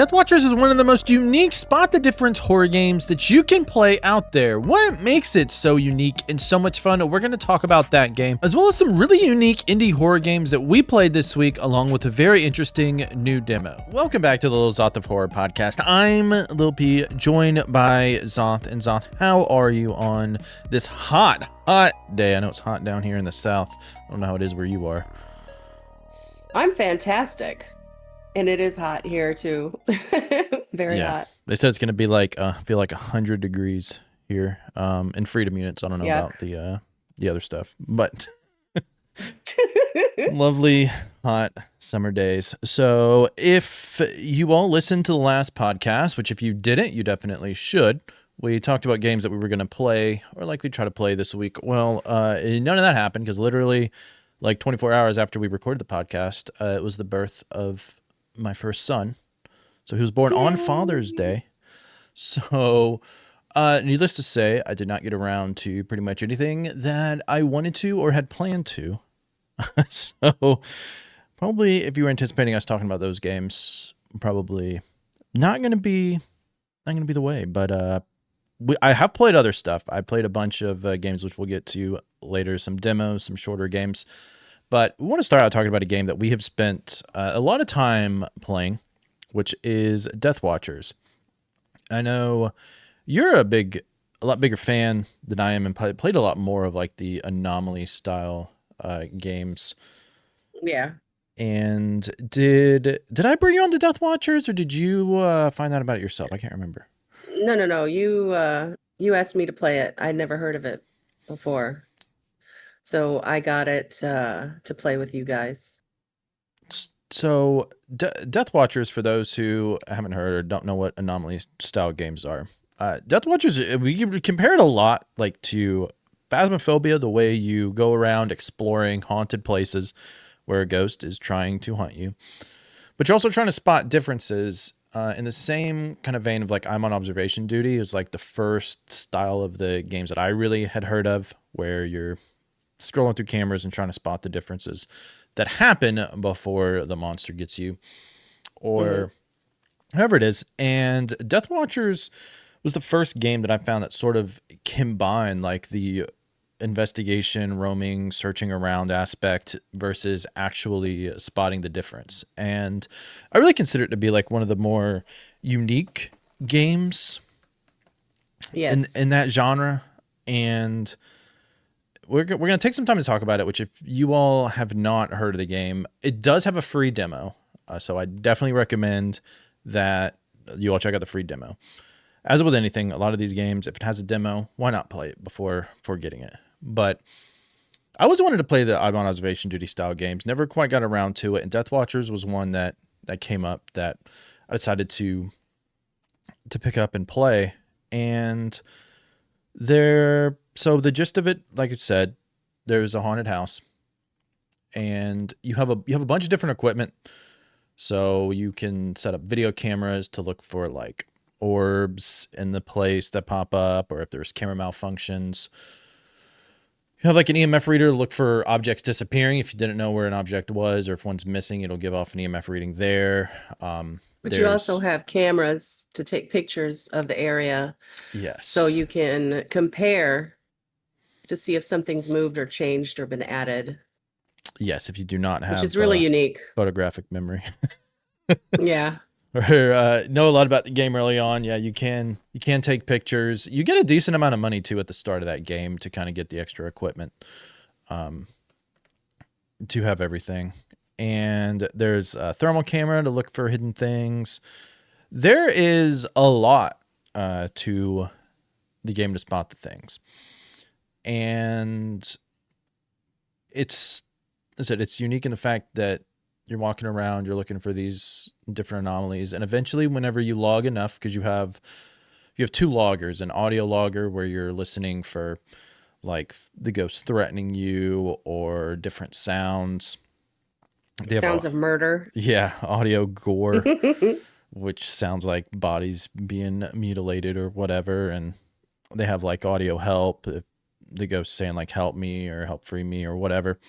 Deathwatchers is one of the most unique spot the difference horror games that you can play out there. What makes it so unique and so much fun? We're going to talk about that game, as well as some really unique indie horror games that we played this week, along with a very interesting new demo. Welcome back to the Little Zoth of Horror podcast. I'm Lil P, joined by Zoth. And Zoth, how are you on this hot day? I know it's hot down here in the south. I don't know how it is where you are. I'm fantastic. And it is hot here too. Very hot. They said it's going to be like, feel like 100 degrees here in freedom units. I don't know about the other stuff, but lovely hot summer days. So if you all listened to the last podcast, which if you didn't, you definitely should. We talked about games that we were going to play or likely try to play this week. Well, none of that happened because literally like 24 hours after we recorded the podcast, it was the birth of my first son. So he was born on Father's Day. So needless to say, I did not get around to pretty much anything that I wanted to or had planned to. So probably if you were anticipating us talking about those games, probably not going to be the way, but I have played other stuff. I played a bunch of games, which we'll get to later, some demos, some shorter games. But we want to start out talking about a game that we have spent a lot of time playing, which is Deathwatchers. I know you're a lot bigger fan than I am, and played a lot more of like the anomaly style games. Yeah. And did I bring you on to Deathwatchers, or did you find out about it yourself? I can't remember. No. You asked me to play it. I'd never heard of it before. So I got it to play with you guys. So Deathwatchers, for those who haven't heard or don't know what anomaly style games are, Deathwatchers, we compare it a lot like to Phasmophobia, the way you go around exploring haunted places where a ghost is trying to hunt you. But you're also trying to spot differences in the same kind of vein of like I'm on observation duty. Is like the first style of the games that I really had heard of, where you're scrolling through cameras and trying to spot the differences that happen before the monster gets you, or however it is. And Deathwatchers was the first game that I found that sort of combined like the investigation, roaming, searching around aspect versus actually spotting the difference. And I really consider it to be like one of the more unique games in that genre. And we're going to take some time to talk about it, which if you all have not heard of the game, it does have a free demo. So I definitely recommend that you all check out the free demo. As with anything, a lot of these games, if it has a demo, why not play it before getting it? But I always wanted to play the I'm on observation duty style games. Never quite got around to it. And Deathwatchers was one that came up that I decided to pick up and play. And so the gist of it, like I said, there's a haunted house, and you have a bunch of different equipment. So you can set up video cameras to look for like orbs in the place that pop up, or if there's camera malfunctions. You have like an EMF reader to look for objects disappearing. If you didn't know where an object was, or if one's missing, it'll give off an EMF reading there. But you also have cameras to take pictures of the area. Yes. So you can compare to see if something's moved or changed or been added. Yes, if you do not have, which is really unique, photographic memory. Yeah. Or know a lot about the game early on. Yeah, you can take pictures. You get a decent amount of money too at the start of that game to kind of get the extra equipment, to have everything. And there's a thermal camera to look for hidden things. There is a lot to the game to spot the things. And it's unique in the fact that you're walking around, you're looking for these different anomalies. And eventually, whenever you log enough, because you have two loggers, an audio logger where you're listening for like the ghost threatening you or different sounds. Sounds of murder. Yeah, audio gore, which sounds like bodies being mutilated or whatever. And they have like audio help, if the ghost saying like help me or help free me or whatever.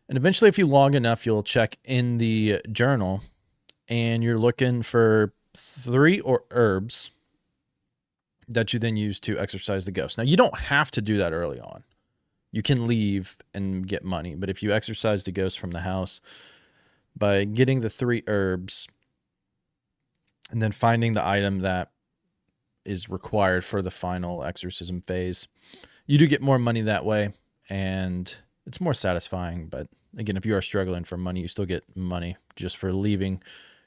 And eventually, if you log enough, you'll check in the journal and you're looking for 3 herbs that you then use to exorcise the ghost. Now, you don't have to do that early on. You can leave and get money, but if you exorcise the ghost from the house by getting the 3 herbs and then finding the item that is required for the final exorcism phase, you do get more money that way, and it's more satisfying. But again, if you are struggling for money, you still get money just for leaving.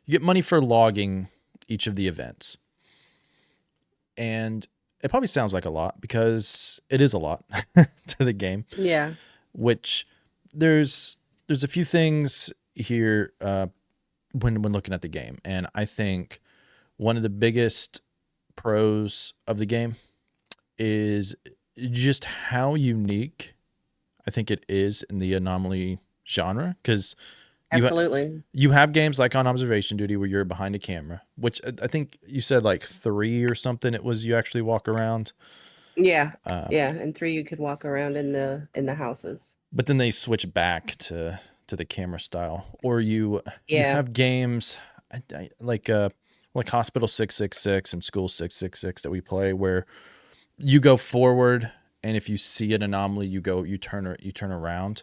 You get money for logging each of the events. And it probably sounds like a lot because it is a lot to the game, Yeah. which there's a few things here when looking at the game. And I think one of the biggest pros of the game is just how unique I think it is in the anomaly genre, because Absolutely. you have games like on observation duty where you're behind a camera, which I think you said like 3 or something. It was you actually walk around, Yeah. uh, Yeah. And 3, you could walk around in the houses. but then they switch back to the camera style. Or you Yeah. have games like Hospital 666 and School 666 that we play where you go forward, and if you see an anomaly, you turn around.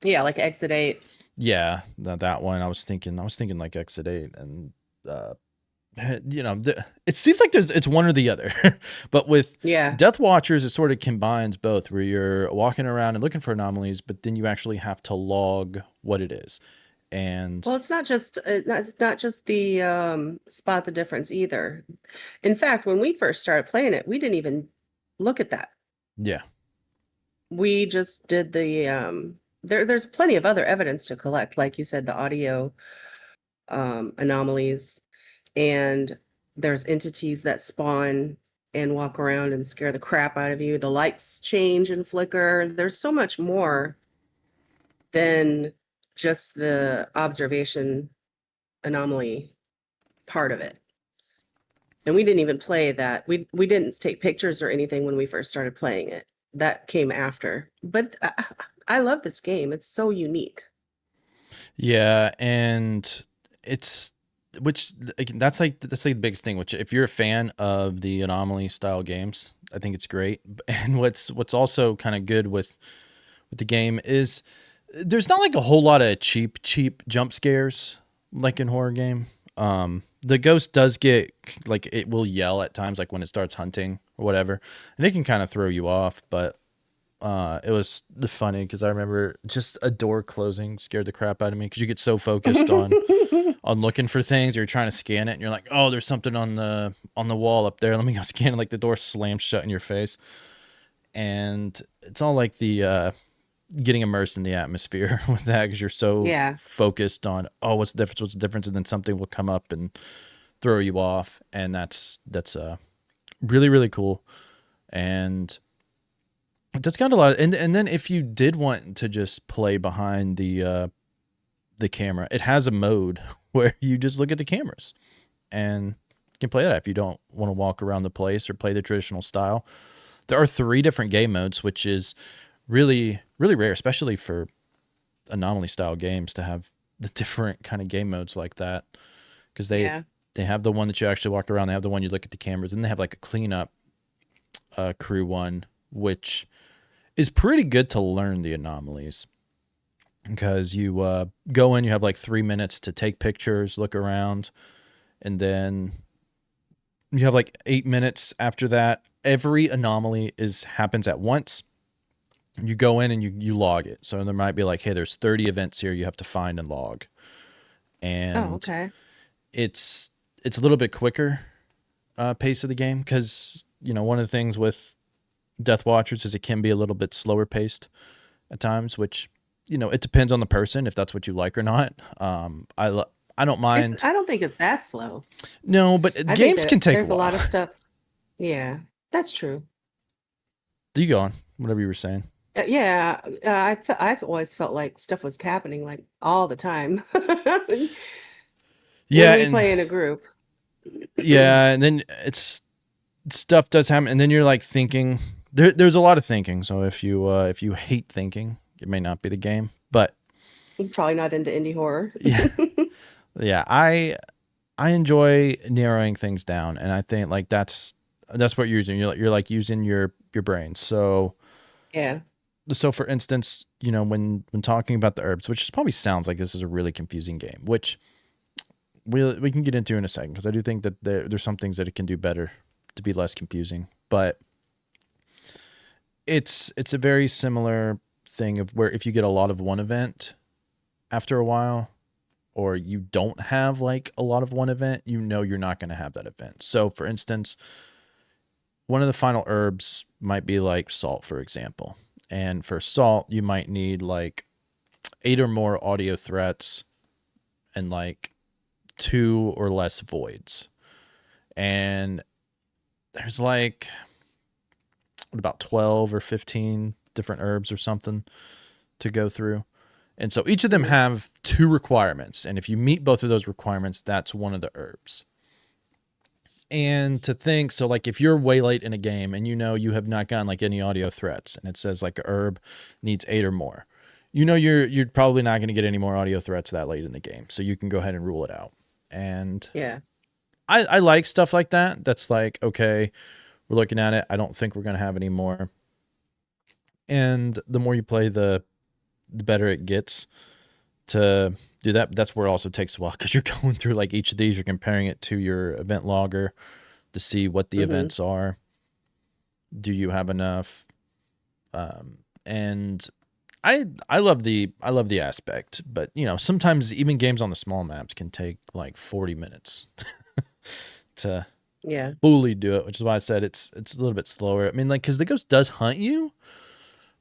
Yeah, like Exit 8. Yeah, that one. I was thinking like Exit 8, and uh, it seems like it's one or the other. But with Yeah. Deathwatchers, it sort of combines both, where you're walking around and looking for anomalies, but then you actually have to log what it is. And Well, it's not just the spot the difference either. In fact, when we first started playing it, we didn't even look at that. yeah, We just did the there's plenty of other evidence to collect, like you said, the audio anomalies, and there's entities that spawn and walk around and scare the crap out of you. The lights change and flicker. There's so much more than just the observation anomaly part of it. And we didn't even play that. We didn't take pictures or anything when we first started playing it. That came after. But I love this game. It's so unique. yeah, and it's which again, that's like the biggest thing. Which if you're a fan of the anomaly style games, I think it's great. And what's also kind of good with the game is there's not like a whole lot of cheap jump scares like in horror game. The ghost does get like it will yell at times, like when it starts hunting or whatever, and it can kind of throw you off. But it was funny because I remember just a door closing scared the crap out of me because you get so focused on looking for things, or you're trying to scan it, and you're like, oh, there's something on the wall up there. Let me go scan it. Like the door slams shut in your face, and it's all like the getting immersed in the atmosphere with that because you're so Yeah. focused on, oh, what's the difference, and then something will come up and throw you off, and that's really really cool. And that's got a lot and then if you did want to just play behind the camera, it has a mode where you just look at the cameras and you can play that if you don't want to walk around the place or play the traditional style. There are 3 different game modes, which is really really rare, especially for anomaly style games, to have the different kind of game modes like that, because Yeah. they have the one that you actually walk around, they have the one you look at the cameras, and they have like a cleanup crew one, which is pretty good to learn the anomalies, because you go in, you have like 3 minutes to take pictures, look around, and then you have like 8 minutes after that. Every anomaly happens at once. You go in and you log it. So there might be like, hey, there's 30 events here you have to find and log. Oh, And okay. it's a little bit quicker pace of the game, because one of the things with Deathwatchers is it can be a little bit slower paced at times, which it depends on the person if that's what you like or not. I don't mind. I don't think it's that slow. No, but I think games can that take a there's a lot while. of stuff. Yeah, that's true. You go on, whatever you were saying. Yeah, I've always felt like stuff was happening like all the time when Yeah, we and play in a group. yeah, and then it's stuff does happen, and then you're like thinking. There's a lot of thinking. So if you hate thinking, it may not be the game. But I'm probably not into indie horror. yeah, Yeah, I enjoy narrowing things down, and I think like that's what you're using. You're like using your brain. Yeah. So for instance, you know, when talking about the herbs, which probably sounds like this is a really confusing game, which we can get into in a second because I do think that there's some things that it can do better to be less confusing. But it's a very similar thing of where if you get a lot of one event after a while, or you don't have like a lot of one event, you know you're not going to have that event. So for instance, one of the final herbs might be like salt, for example. And for salt, you might need like 8 or more audio threats and like 2 or less voids. And there's like what about 12 or 15 different herbs or something to go through. And so each of them Mhm. have 2 requirements. And if you meet both of those requirements, that's one of the herbs. And to think, so like if you're way late in a game and you know you have not gotten like any audio threats and it says like a herb needs 8 or more, you know you're probably not going to get any more audio threats that late in the game. So you can go ahead and rule it out. And Yeah. I like stuff like that. That's like, okay, we're looking at it. I don't think we're going to have any more. And the more you play, the better it gets to do that. That's where it also takes a while because you're going through like each of these, you're comparing it to your event logger to see what the Hmm. events are. Do you have enough? And I love the aspect, but you know sometimes even games on the small maps can take like 40 minutes to Yeah. fully do it, which is why I said it's a little bit slower. I mean, like because the ghost does hunt you,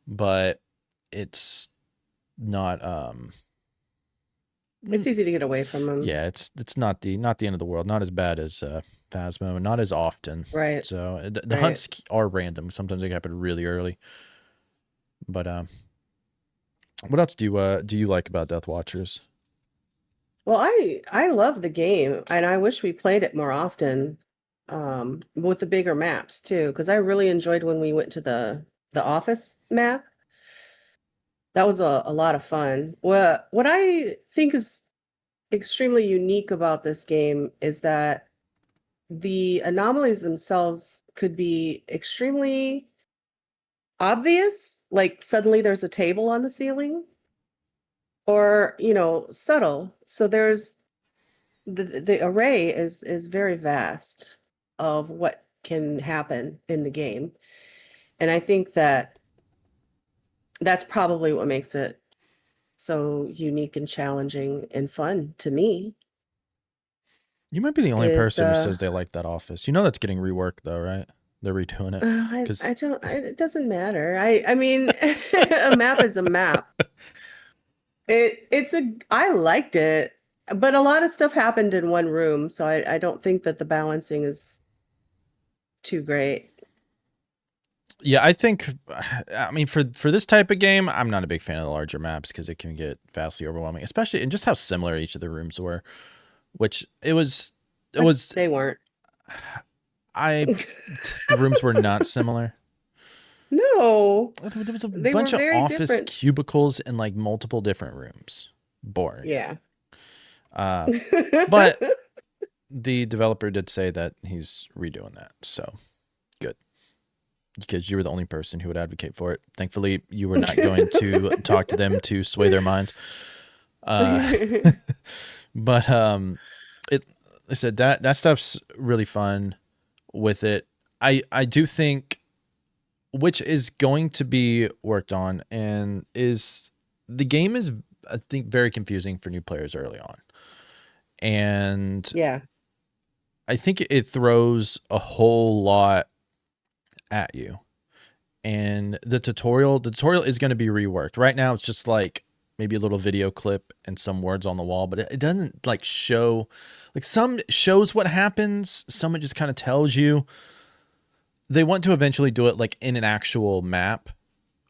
but it's not It's easy to get away from them. yeah, it's not the end of the world. Not as bad as Phasmo, and not as often. Right. So the Right. hunts are random. Sometimes they happen really early. But what else do you like about Deathwatchers? Well, I love the game and I wish we played it more often with the bigger maps too, because I really enjoyed when we went to the office map. That was a lot of fun. What I think is extremely unique about this game is that the anomalies themselves could be extremely obvious, like suddenly there's a table on the ceiling, or, subtle. So there's the array is very vast of what can happen in the game. And I think that that's probably what makes it so unique and challenging and fun to me You might be the only is person who says they like that office. You know that's getting reworked though, right? They're redoing it because I don't it doesn't matter. I mean a map is a map. I liked it, but a lot of stuff happened in one room, so I don't think that the balancing is too great. yeah, I think I mean for this type of game, I'm not a big fan of the larger maps because it can get vastly overwhelming, especially in just how similar each of the rooms were. Which it But was they weren't. I the rooms were not similar. No, There was a they were bunch of very office different. cubicles in like multiple different rooms. Boring. Yeah. Uh, but the developer did say that he's redoing that, so good. Because you were the only person who would advocate for it. Thankfully, you were not going to talk to them to sway their mind. Uh, but it. I said that stuff's really fun with it. I do think which is going to be worked on and is the game is I think very confusing for new players early on. And Yeah. I think it throws a whole lot at you. And the tutorial is going to be reworked. Right now it's just like maybe a little video clip and some words on the wall, but it doesn't like show like some shows what happens, some it just kind of tells you. They want to eventually do it like in an actual map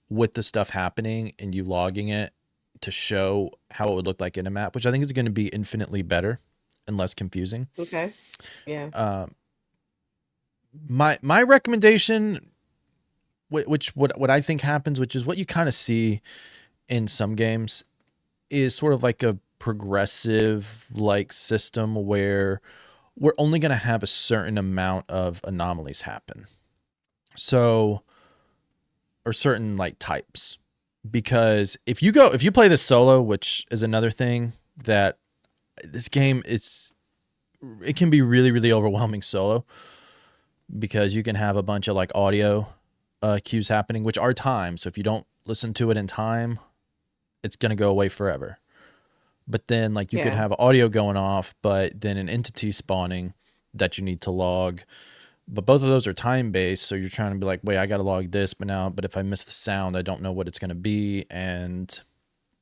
with the stuff happening and you logging it to show how it would look like in a map, which I think is going to be infinitely better and less confusing. Okay. Yeah. Um, my recommendation, which what I think happens, which is what you kind of see in some games, is sort of like a progressive like system where we're only going to have a certain amount of anomalies happen. So, or certain like types. Because if you play this solo, which is another thing that this game it can be really really overwhelming solo because you can have a bunch of like audio cues happening which are timed. So if you don't listen to it in time, it's going to go away forever. But then like you could Yeah. have audio going off, but then an entity spawning that you need to log. But both of those are time based, so you're trying to be like, wait, I got to log this, but if I miss the sound, I don't know what it's going to be, and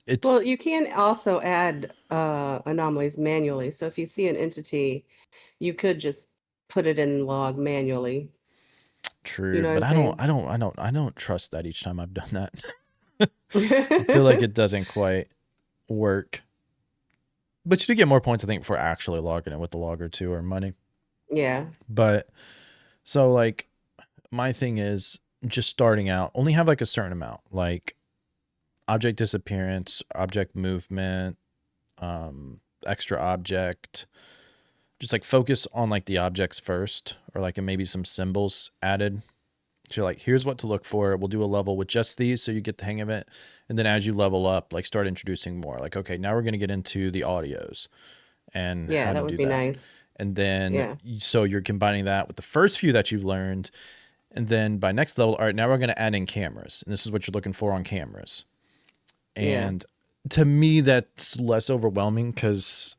it's Well, you can also add anomalies manually. So if you see an entity, you could just put it in log manually. You true. know what But I'm saying? I don't trust that each time I've done that. I feel like it doesn't quite work. But you do get more points, I think, for actually logging it with the logger too, or money. Yeah. But so like my thing is just starting out, only have like a certain amount, like object disappearance, object movement, extra object. Just like focus on like the objects first, or like and maybe some symbols added. So you're like, here's what to look for. We'll do a level with just these so you get the hang of it. And then as you level up, like start introducing more. Like, okay, now we're going to get into the audios and Yeah, how to that would do be that. nice. And then Yeah. so you're combining that with the first few that you've learned. And then by next level, all right, now we're going to add in cameras. And this is what you're looking for on cameras. Yeah. And to me, that's less overwhelming because,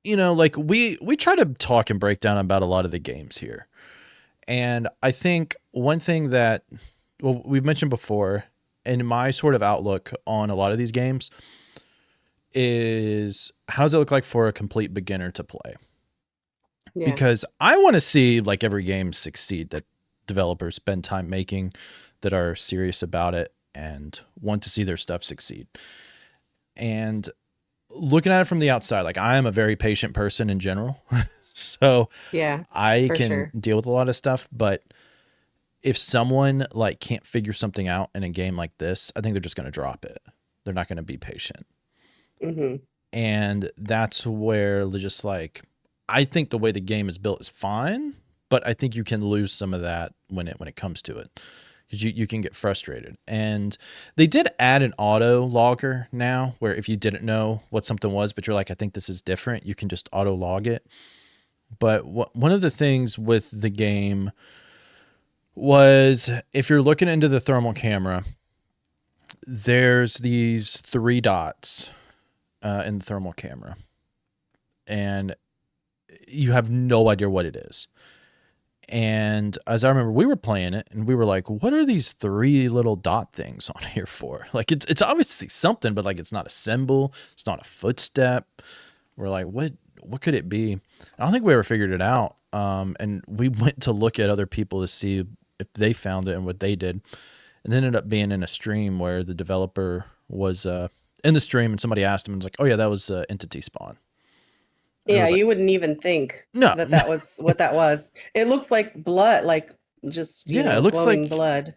you know, like we try to talk and break down about a lot of the games here. And I think one thing that, well, we've mentioned before, in my sort of outlook on a lot of these games, is how does it look like for a complete beginner to play? Yeah. Because I want to see like every game succeed that developers spend time making, that are serious about it and want to see their stuff succeed. And looking at it from the outside, like I am a very patient person in general. So Yeah, I for can sure. deal with a lot of stuff, but if someone like can't figure something out in a game like this, I think they're just going to drop it. They're not going to be patient. Hmm. And that's where they're just like, I think the way the game is built is fine, but I think you can lose some of that when it comes to it. Because you can get frustrated. And they did add an auto logger now where if you didn't know what something was, but you're like, I think this is different, you can just auto log it. But one of the things with the game was if you're looking into the thermal camera, there's these three dots in the thermal camera, and you have no idea what it is. And as I remember, we were playing it, and we were like, "What are these three little dot things on here for?" Like, it's obviously something, but like, it's not a symbol, it's not a footstep. We're like, "What could it be?" I don't think we ever figured it out. And we went to look at other people to see if they found it and what they did. And it ended up being in a stream where the developer was in the stream, and somebody asked him, and was like, "Oh yeah, that was entity spawn." And it Yeah, was like, you wouldn't even think "No, that that was what that was. It looks like blood, like just, yeah, it looks glowing like blood.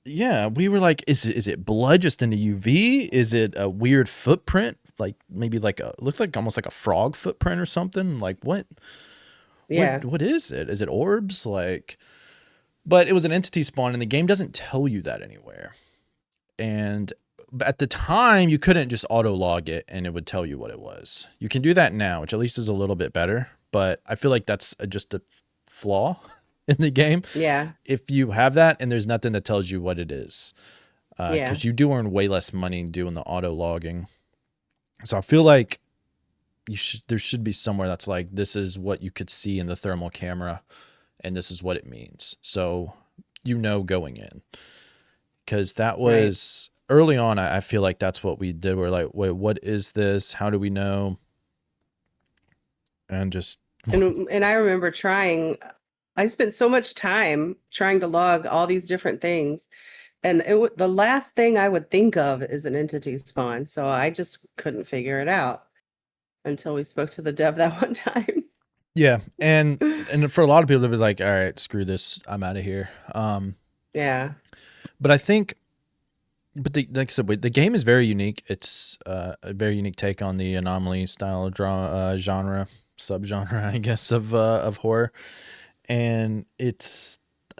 yeah." We were like, is it blood just in the UV? Is it a weird footprint? Like maybe like a looked like almost like a frog footprint or something. Like Yeah. what is it? Is it orbs? Like, but it was an entity spawn, and the game doesn't tell you that anywhere. And at the time, you couldn't just auto log it and it would tell you what it was. You can do that now, which at least is a little bit better. But I feel like that's just a flaw in the game. Yeah. If you have that and there's nothing that tells you what it is, Yeah. because you do earn way less money doing the auto logging. So I feel like there should be somewhere that's like, this is what you could see in the thermal camera, and this is what it means. So going in, because that Right. was early on. I feel like that's what we did. We're like, wait, what is this? How do we know? And just And I remember I spent so much time trying to log all these different things. And the last thing I would think of is an entity spawn. So I just couldn't figure it out until we spoke to the dev that one time. yeah, and for a lot of people, they'd be like, all right, screw this, I'm out of here. Yeah. But I think but like I said, the game is very unique. It's a very unique take on the anomaly style genre, subgenre, I guess, of horror, and I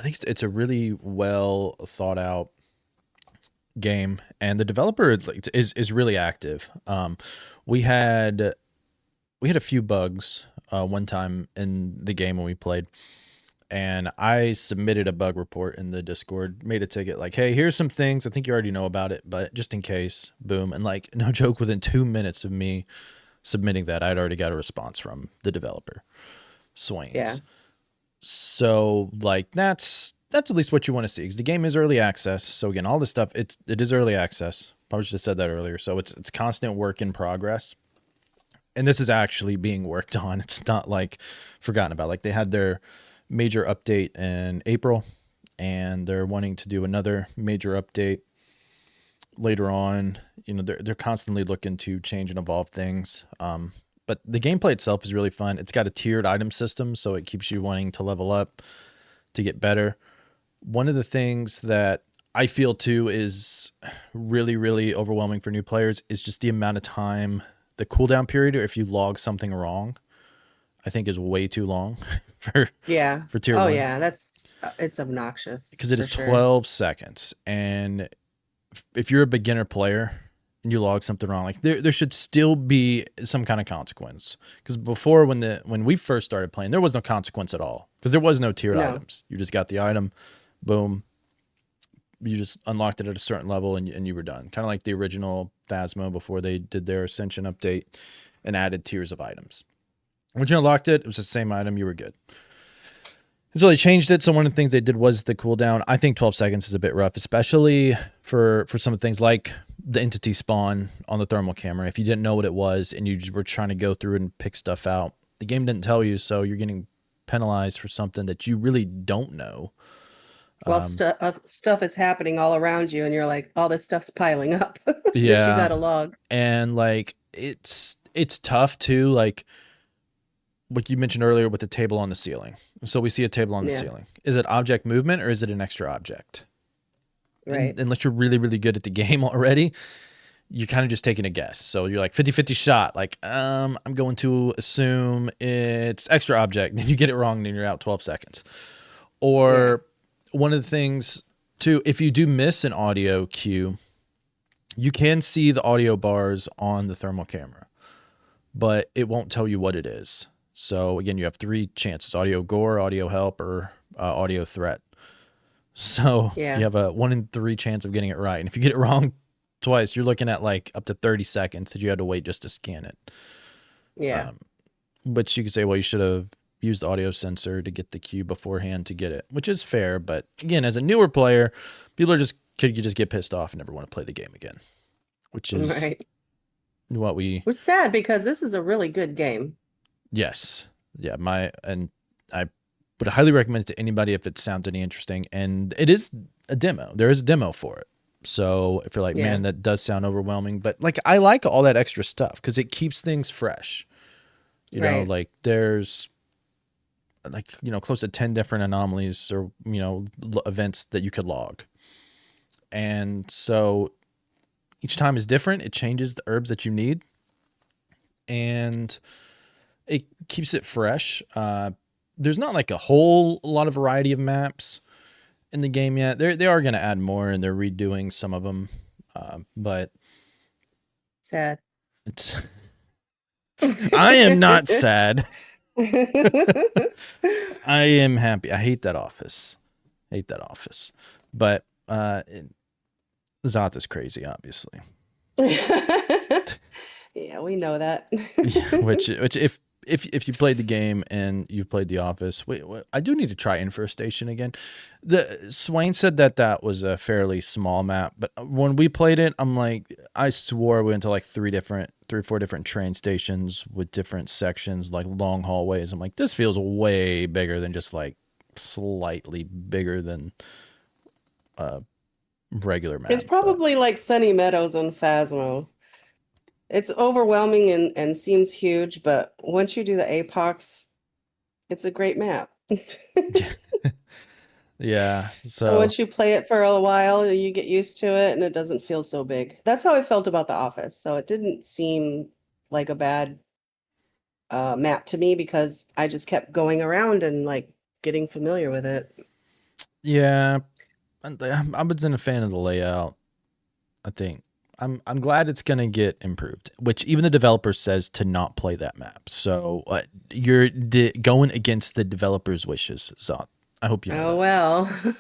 think it's a really well thought out game, and the developer is really active. We had we had a few bugs one time in the game when we played, and I submitted a bug report in the Discord, made a ticket like, "Hey, here's some things. I think you already know about it, but just in case." Boom, and like no joke, within 2 minutes of me submitting that, I'd already got a response from the developer, Yeah. Swains. So like that's at least what you want to see, because the game is early access. So again, all this stuff it is early access. Probably should have said that earlier. So it's constant work in progress, and this is actually being worked on. It's not like forgotten about. Like they had their major update in April, and they're wanting to do another major update later on. You know, they're constantly looking to change and evolve things. But the gameplay itself is really fun. It's got a tiered item system, so it keeps you wanting to level up to get better. One of the things that I feel too is really, really overwhelming for new players is just the amount of time, the cooldown period, or if you log something wrong, I think is way too long for Yeah. for tier Oh one, yeah, that's it's obnoxious because it for is sure. 12 seconds. And if you're a beginner player and you log something wrong, like there should still be some kind of consequence. Because before, when we first started playing, there was no consequence at all, because there was no tiered No. items. You just got the item, boom, you just unlocked it at a certain level, and you were done. Kind of like the original Phasmo before they did their Ascension update and added tiers of items. Once you unlocked it, it was the same item, you were good. And so they changed it. So one of the things they did was the cooldown. I think 12 seconds is a bit rough, especially for some of the things like the entity spawn on the thermal camera. If you didn't know what it was and you were trying to go through and pick stuff out, the game didn't tell you, so you're getting penalized for something that you really don't know. Well, Um, stuff is happening all around you, and you're like, all this stuff's piling up that you yeah, got to log. and like it's tough too. Like what you mentioned earlier with the table on the ceiling. So we see a table on the Yeah. ceiling. Is it object movement or is it an extra object? And Right. unless you're really, really good at the game already, you're kind of just taking a guess. So you're like 50-50 shot. Like, I'm going to assume it's extra object. Then you get it wrong, then you're out 12 seconds. Yeah. Or one of the things too, if you do miss an audio cue, you can see the audio bars on the thermal camera, but it won't tell you what it is. So again, you have three chances: audio gore, audio help, or audio threat. So you Yeah. have a 1 in 3 chance of getting it right. And if you get it wrong twice, you're looking at like up to 30 seconds that you had to wait just to scan it. Yeah. Um, but you could say, well, you should have used the audio sensor to get the cue beforehand to get it, which is fair. But again, as a newer player, people are just could you just get pissed off and never want to play the game again, which is Right. what we, Which is sad because this is a really good game. yes. Yeah, and I would highly recommend it to anybody if it sounds any interesting. And it is a demo. There is a demo for it. So if you're like, Yeah. man, that does sound overwhelming, but like I like all that extra stuff because it keeps things fresh. You know, Right. like there's like close to 10 different anomalies or events that you could log. And so each time is different. It changes the herbs that you need, and it keeps it fresh. There's not like a whole lot of variety of maps in the game yet. They are going to add more, and they're redoing some of them. But Sad. it's I am not sad. I am happy. I hate that office. Hate that office. But Zoth is crazy, obviously. Yeah, we know that. Yeah, which if you played the game and you played The Office, wait, I do need to try Infestation again. The Swain said that was a fairly small map, but when we played it, I'm like, I swore we went to like three or four different train stations with different sections, like long hallways. I'm like, this feels way bigger than just like slightly bigger than a regular It's map. But probably like Sunny Meadows and Phasmo. It's overwhelming and seems huge, but once you do the apox, it's a great map. yeah, Yeah. So So once you play it for a while, you get used to it and it doesn't feel so big. That's how I felt about The Office. So it didn't seem like a bad map to me because I just kept going around and like getting familiar with it. yeah, I was in a fan of the layout. I think I'm glad it's gonna get improved. Which even the developer says to not play that map. So you're going against the developer's wishes, Zot. I hope you know Oh that.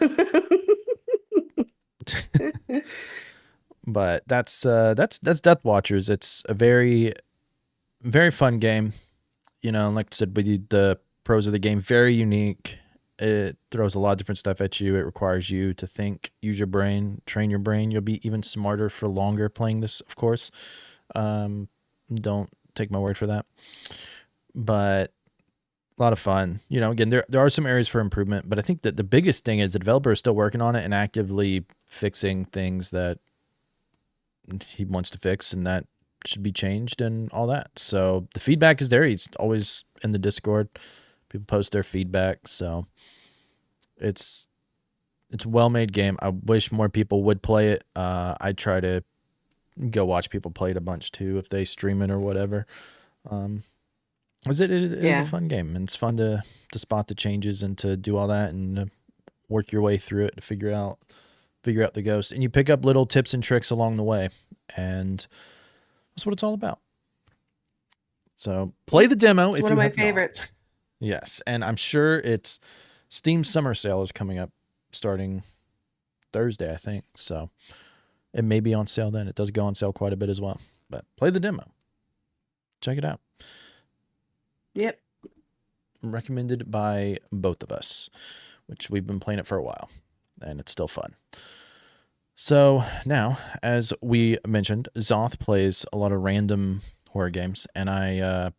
well. But that's Deathwatchers. It's a very fun game. You know, like I said, with the pros of the game, very unique. It throws a lot of different stuff at you. It requires you to think, use your brain, train your brain. You'll be even smarter for longer playing this, of course. Um, don't take my word for that. But a lot of fun. You know, again, there are some areas for improvement, but I think that the biggest thing is the developer is still working on it and actively fixing things that he wants to fix and that should be changed and all that. So the feedback is there. He's always in the Discord. People post their feedback. So it's it's a well made game. I wish more people would play it. I try to go watch people play it a bunch too if they stream it or whatever. Um, 'Cause it is a Yeah. fun game and it's fun to spot the changes and to do all that and work your way through it to figure out the ghost and you pick up little tips and tricks along the way and that's what it's all about. So play Yep. the demo It's if one you of my have not. favorites. Yes, and I'm sure it's Steam Summer Sale is coming up starting Thursday, I think. So it may be on sale then. It does go on sale quite a bit as well. But play the demo. Check it out. Yep. Recommended by both of us, which we've been playing it for a while, and it's still fun. So now, as we mentioned, Zoth plays a lot of random horror games, and I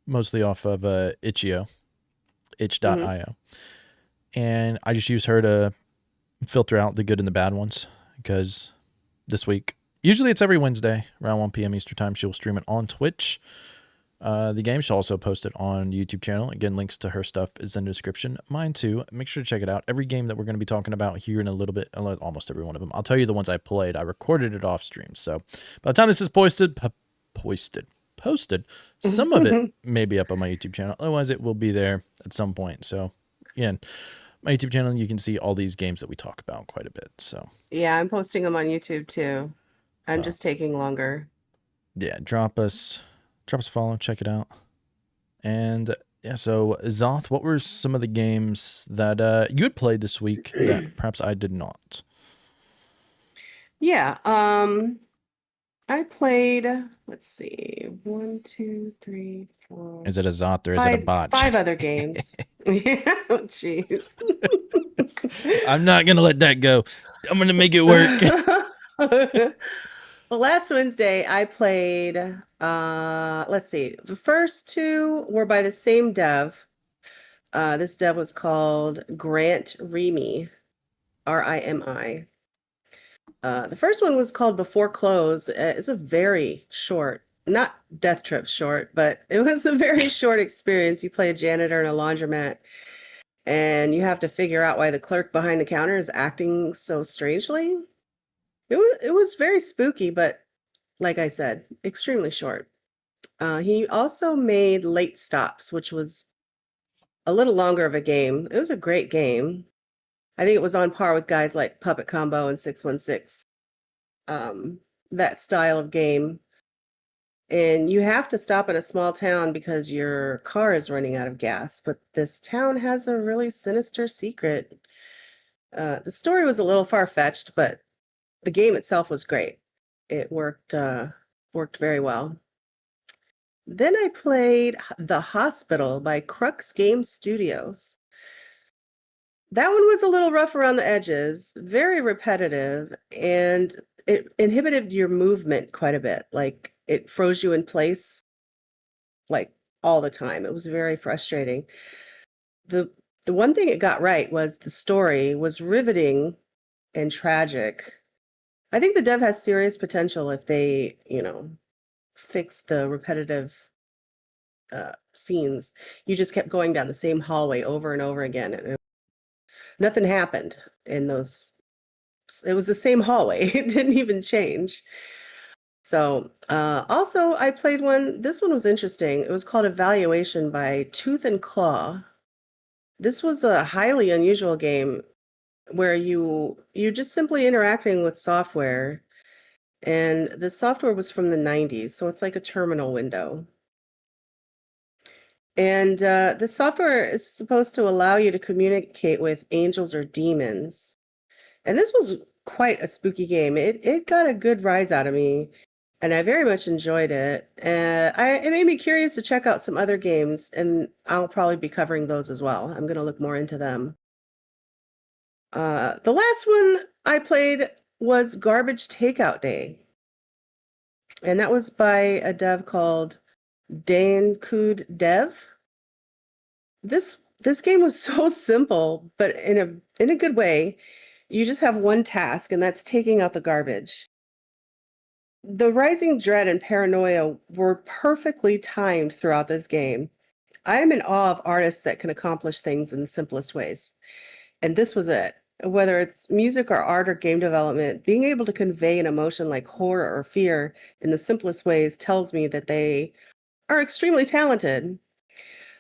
mostly off of itch.io, Hmm. itch.io. And I just use her to filter out the good and the bad ones because this week, usually it's every Wednesday around 1 p.m. Eastern Time, she'll stream it on Twitch. The game she'll also post it on YouTube channel. Again, links to her stuff is in the description. Mine too. Make sure to check it out. Every game that we're going to be talking about here in a little bit, almost every one of them. I'll tell you the ones I played. I recorded it off stream. So by the time this is posted, some of it may be up on my YouTube channel. Otherwise, it will be there at some point. So again, my YouTube channel, you can see all these games that we talk about quite a bit. So, Yeah, I'm posting them on YouTube too. I'm so just taking longer. yeah, drop us a follow, check it out. And yeah, so Zoth, what were some of the games that you had played this week that perhaps I did not? Yeah, I played, let's see, one, two, three, four, Is it a Zoth or is it a five, botch? five other games. Yeah, oh, jeez. I'm not gonna let that go. I'm gonna make it work. Well, last Wednesday I played, let's see, the first two were by the same dev. This dev was called Grant Remy, Rimi. The first one was called Before Close. It's a very short, not Death Trip short, but it was a very short experience. You play a janitor in a laundromat, and you have to figure out why the clerk behind the counter is acting so strangely. It was very spooky, but like I said, extremely short. He also made Late Stops, which was a little longer of a game. It was a great game. I think it was on par with guys like Puppet Combo and 616. Um, that style of game. And you have to stop in a small town because your car is running out of gas. But this town has a really sinister secret. The story was a little far-fetched, but the game itself was great. It worked very well. Then I played The Hospital by Crux Game Studios. That one was a little rough around the edges, very repetitive, and it inhibited your movement quite a bit. Like it froze you in place like all the time. It was very frustrating. The the one thing it got right was the story was riveting and tragic. I think the dev has serious potential if they, fix the repetitive scenes. You just kept going down the same hallway over and over again. Nothing happened in those. It was the same hallway. It didn't even change. So, also I played one. This one was interesting. It was called Evaluation by Tooth and Claw. This was a highly unusual game where you're just simply interacting with software, and the software was from the 90s, so it's like a terminal window. And the software is supposed to allow you to communicate with angels or demons. And this was quite a spooky game. It got a good rise out of me, and I very much enjoyed it. It made me curious to check out some other games, and I'll probably be covering those as well. I'm going to look more into them. The last one I played was Garbage Takeout Day, and that was by a dev called Dan Kud Dev. This game was so simple, but in a good way. You just have one task, and that's taking out the garbage. The rising dread and paranoia were perfectly timed throughout this game. I am in awe of artists that can accomplish things in the simplest ways. And this was it. Whether it's music or art or game development, being able to convey an emotion like horror or fear in the simplest ways tells me that they are extremely talented.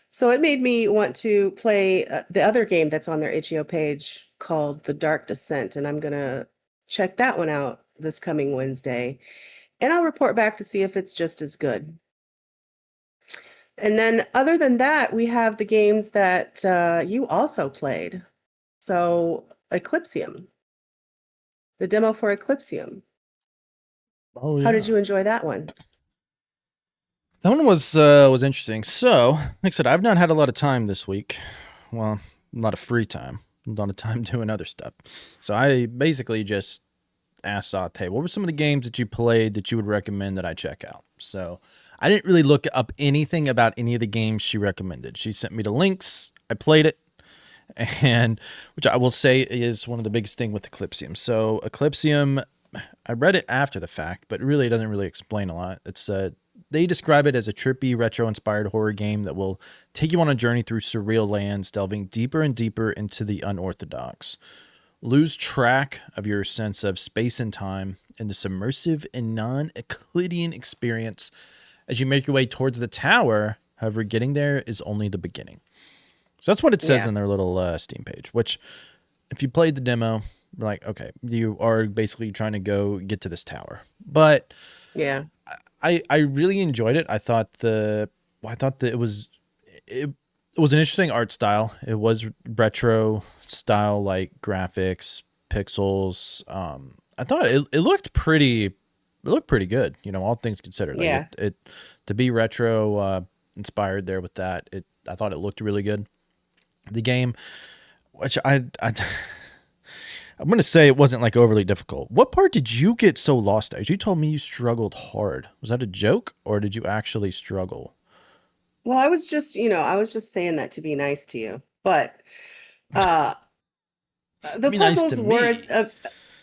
So it made me want to play the other game that's on their itch.io page called The Dark Descent, and I'm going to check that one out this coming Wednesday. And I'll report back to see if it's just as good. And then other than that, we have the games that you also played. So Eclipsium, the demo for Eclipsium. Oh How yeah. did you enjoy that one? That one was interesting. So, like I said, I've not had a lot of time this week. Well, a lot of free time, a lot of time doing other stuff. So I basically just asked Zoth, hey, what were some of the games that you played that you would recommend that I check out? So I didn't really look up anything about any of the games she recommended. She sent me the links. I played it, and which I will say is one of the biggest thing with Eclipsium. So Eclipsium, I read it after the fact, but really it doesn't really explain a lot. It's they describe it as a trippy, retro-inspired horror game that will take you on a journey through surreal lands, delving deeper and deeper into the unorthodox. Lose track of your sense of space and time in this immersive and non-Euclidean experience as you make your way towards the tower. However, getting there is only the beginning. So that's what it says Yeah. in their little Steam page, which if you played the demo, you're like, okay, you are basically trying to go get to this tower. But Yeah. I really enjoyed it. I thought that it was an interesting art style. It was retro style, like graphics, pixels. I thought it looked pretty good, all things considered. Like Yeah. it to be retro inspired there with that. I thought it looked really good. The game, which I'm going to say it wasn't like overly difficult. What part did you get so lost at? You told me you struggled hard. Was that a joke or did you actually struggle? Well, I was just saying that to be nice to you. But uh the Be nice to puzzles were me.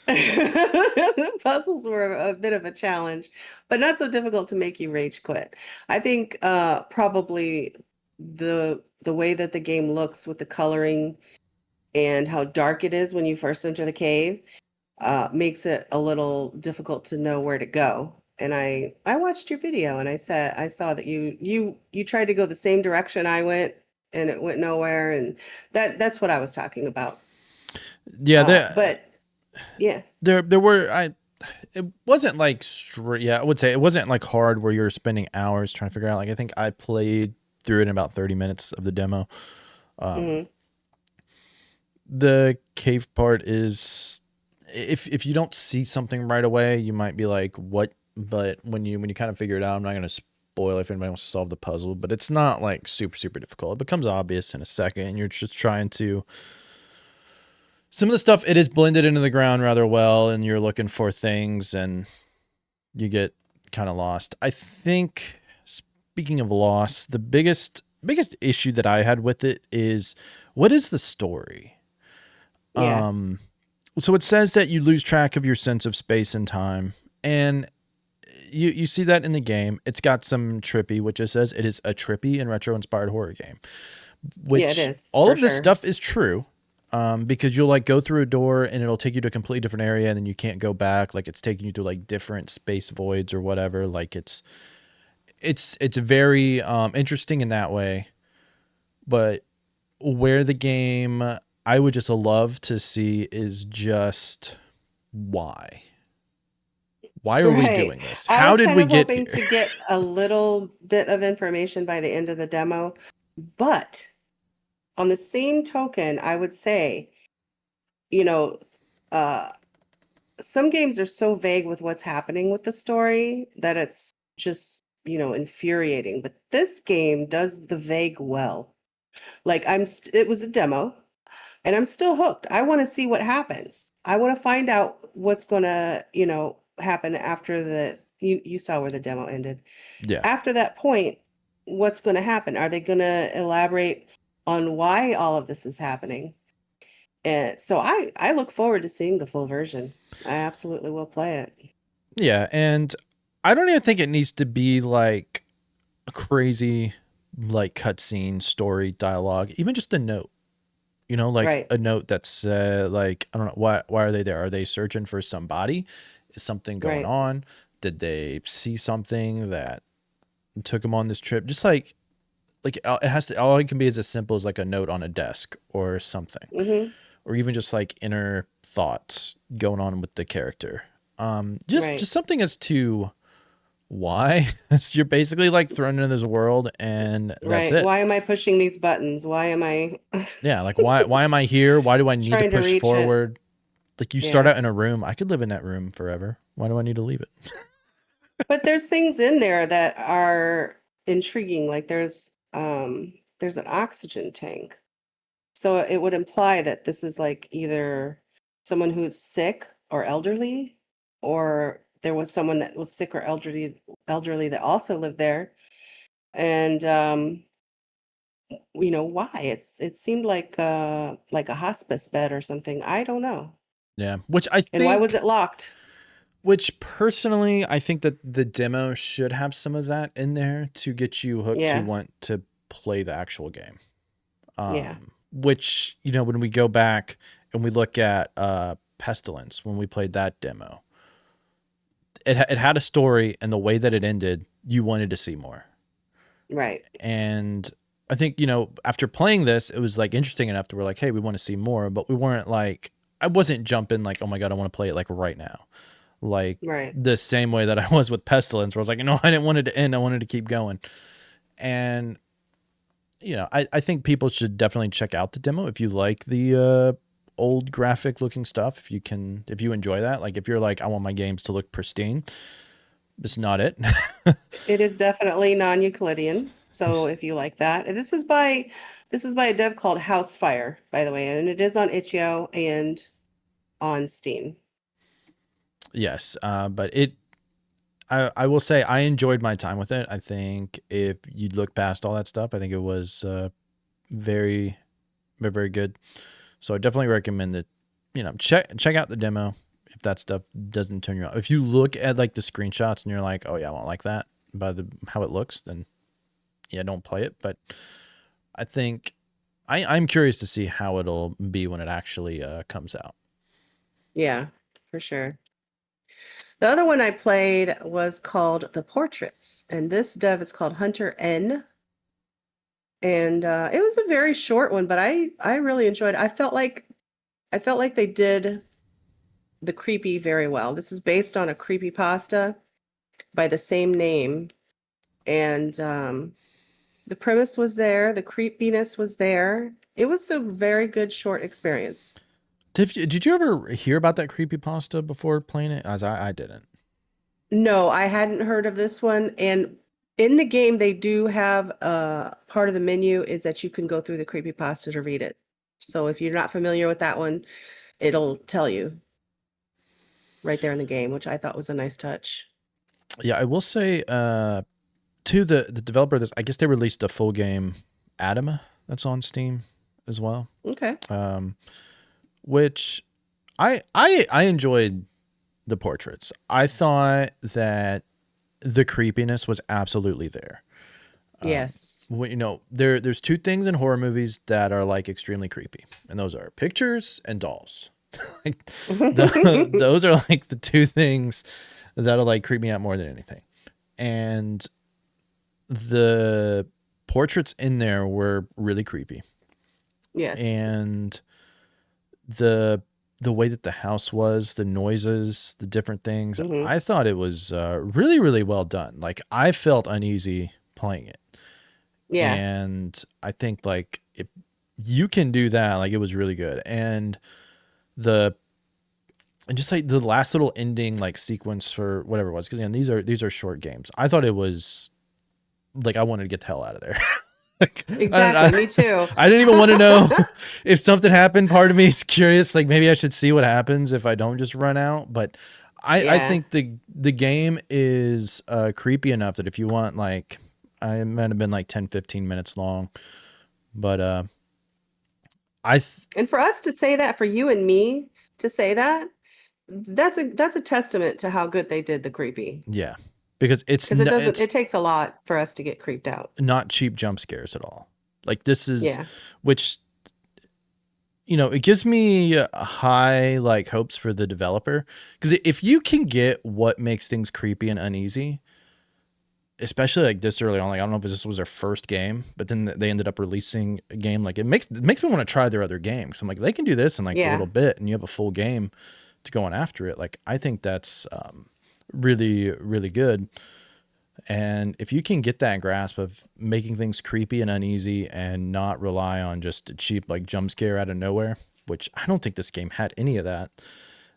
the puzzles were a bit of a challenge, but not so difficult to make you rage quit. I think probably the way that the game looks with the coloring and how dark it is when you first enter the cave makes it a little difficult to know where to go. And I watched your video and I saw that you tried to go the same direction I went and it went nowhere, and that's what I was talking about. Yeah, But yeah. there were it wasn't like straight. Yeah, I would say it wasn't like hard where you're spending hours trying to figure out. Like I think I played through it in about 30 minutes of the demo. Hmm. The cave part is if you don't see something right away, you might be like, what? But when you kind of figure it out, I'm not going to spoil if anybody wants to solve the puzzle, but it's not like super difficult. It becomes obvious in a second, and you're just trying to. Some of the stuff it is blended into the ground rather well, and you're looking for things, and you get kind of lost. I think speaking of loss, the biggest issue that I had with it is what is the story? Yeah. So it says that you lose track of your sense of space and time, and you see that in the game. It's got some trippy, which it says it is a trippy and retro inspired horror game, Yeah, it which is all for of this sure. stuff is true. because you'll like go through a door and it'll take you to a completely different area and then you can't go back. Like it's taking you to like different space voids or whatever. Like it's very interesting in that way. But where the game I would just love to see is just why. Why are we Right. doing this? I How was did kind we of get hoping here? to get a little bit of information by the end of the demo, but on the same token, I would say, you know, uh, some games are so vague with what's happening with the story that it's just, infuriating. But this game does the vague well. Like it was a demo and I'm still hooked. I want to see what happens. I want to find out what's going to, happen after you saw where the demo ended. Yeah. After that point, what's going to happen? Are they going to elaborate on why all of this is happening? And so I look forward to seeing the full version. I absolutely will play it. Yeah, and I don't even think it needs to be like a crazy like cutscene story dialogue, even just a note. You know, like Right. a note that's like I don't know why are they there? Are they searching for somebody? Is something going Right. on? Did they see something that took them on this trip? Just like it has to all it can be is as simple as like a note on a desk or something, Mm-hmm. or even just like inner thoughts going on with the character. Just Right. something as to why. You're basically like thrown into this world and that's Right. it. Why am I pushing these buttons? Why am I Yeah, like why am I here? Why do I need to trying to push reach it? forward? Like you start Yeah. out in a room, I could live in that room forever. Why do I need to leave it? But there's things in there that are intriguing. Like there's an oxygen tank. So it would imply that this is like either someone who's sick or elderly, or there was someone that was sick or elderly that also lived there. And why? It seemed like a hospice bed or something. I don't know. Yeah, which I And why was think it locked? which personally I think that the demo should have some of that in there to get you hooked to Yeah. want to play the actual game. Yeah. Which, when we go back and we look at Pestilence when we played that demo, it had a story and the way that it ended, you wanted to see more. Right. And I think, after playing this, it was like interesting enough to we're like, hey, we want to see more, but we weren't like, I wasn't jumping like, oh my God, I want to play it like right now. Like Right. the same way that I was with Pestilence, where I was like, I didn't want it to end. I wanted to keep going. And, I think people should definitely check out the demo if you like the old graphic looking stuff. If you enjoy that, like if you're like, I want my games to look pristine, it's not it. It is definitely non-Euclidean. So if you like that, and this is by a dev called Housefire, by the way, and it is on itch.io and on Steam. Yes. I will say I enjoyed my time with it. I think if you look past all that stuff, I think it was very, very, very good. So I definitely recommend that, check out the demo if that stuff doesn't turn you on. If you look at like the screenshots and you're like, oh yeah, I won't like that by how it looks, then yeah, don't play it. But I think I'm curious to see how it'll be when it actually comes out. Yeah, for sure. The other one I played was called The Portraits, and this dev is called Hunter N. And it was a very short one, but I really enjoyed it. I felt like they did the creepy very well. This is based on a creepy pasta by the same name, and the premise was there, the creepiness was there. It was a very good short experience. Did you ever hear about that creepy pasta before playing it? As I didn't. No, I hadn't heard of this one. And in the game, they do have part of the menu is that you can go through the creepypasta to read it. So if you're not familiar with that one, it'll tell you right there in the game, which I thought was a nice touch. Yeah, I will say to the developer of this, I guess they released a full game Adam that's on Steam as well. Okay. Um, which I enjoyed the portraits. I thought that the creepiness was absolutely there. Yes. There's two things in horror movies that are like extremely creepy, and those are pictures and dolls. Like those are like the two things that'll like creep me out more than anything. And the portraits in there were really creepy. Yes. And the way that the house was, the noises, the different things, Hmm. I thought it was really, really well done. Like I felt uneasy playing it. Yeah. And I think like if you can do that, like it was really good. The and just like the last little ending like sequence for whatever it was, because again, these are short games. I thought it was like I wanted to get the hell out of there. Like, Exactly. Me too. I didn't even want to know if something happened. Part of me is curious, like maybe I should see what happens if I don't just run out. But I Yeah. think the game is creepy enough that if you want, like, I might have been like 10, 15 minutes long. But And for us to say that, for you and me to say that, that's a testament to how good they did the creepy. yeah, because Because it takes a lot for us to get creeped out. not cheap jump scares at all. Like this is, Yeah. which it gives me high like hopes for the developer, because if you can get what makes things creepy and uneasy, especially like this early on, like I don't know if this was their first game, but then they ended up releasing a game, like it makes me want to try their other game, because I'm like, they can do this in like a Yeah. little bit and you have a full game to go on after it. Like I think that's really, really good. And if you can get that grasp of making things creepy and uneasy and not rely on just a cheap like jump scare out of nowhere, which I don't think this game had any of that.